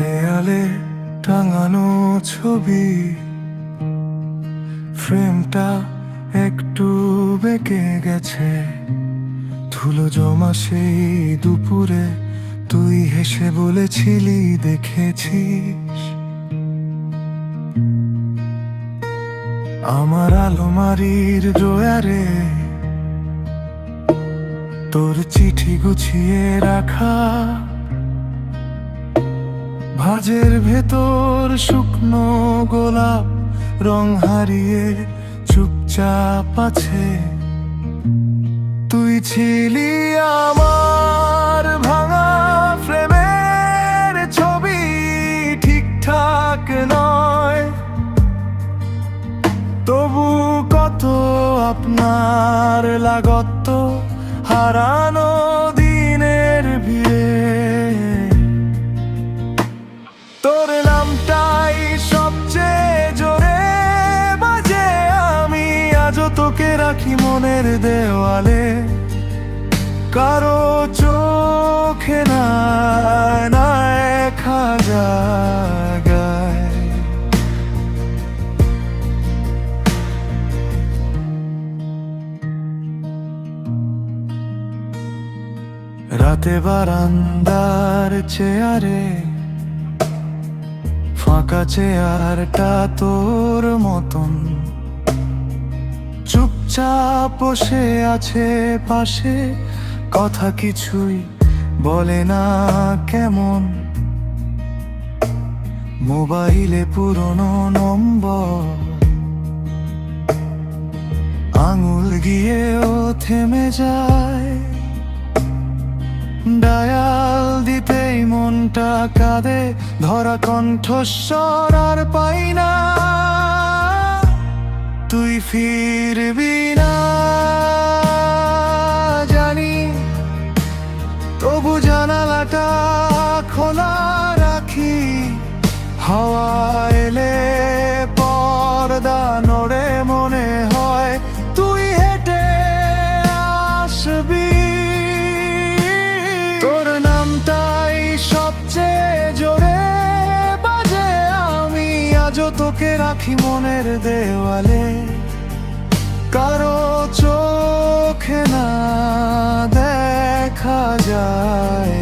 দেয়ালে টাঙানো ছবি, ফ্রেমটা একটু বেঁকে গেছে। ধুলো জমা সেই দুপুরে তুই হেসে বলেছিলি দেখেছিস। আমার আলমারির ড্রয়ারে তোর চিঠি গুছিয়ে রাখা, ভাঁজের ভেতর শুকনো গোলাপ রং হারিয়ে চুপচাপ আছে। তুই ছিলি আমার ভাঙা ফ্রেমের ছবি, ঠিকঠাক নয় তবু কত আপনার লাগত হারানো দিনের ভিড়ে। তোর নামটাই সবচেয়ে জোরে বাজে, আমি আজও তোকে রাখি মনের দেওয়ালে। কারো চোখে না দেখা জায়গায়। রাতে বারান্দার চেয়ারে, ফাঁকা চেয়ারটা তোর মতন চুপচাপ বসে আছে পাশে। কথা কিছুই বলে না কেমন, মোবাইলে পুরনো নম্বর, আঙুল গিয়েও থেমে যায়। ডায়াল দিতেই মনটা কাঁদে, ধরা কণ্ঠস্বর আর পাই না। তুই ফিরবি না জানি, তবু জানালাটা খোলা রাখি। হাওয়া এলে পর্দা নড়ে, মনে হয় তুই হেঁটে আসবি। তোর নামটাই সবচেয়ে জোরে বাজে, আমি আজও তোকে রাখি মনের দেওয়ালে। কারো চোখে না দেখা যায়।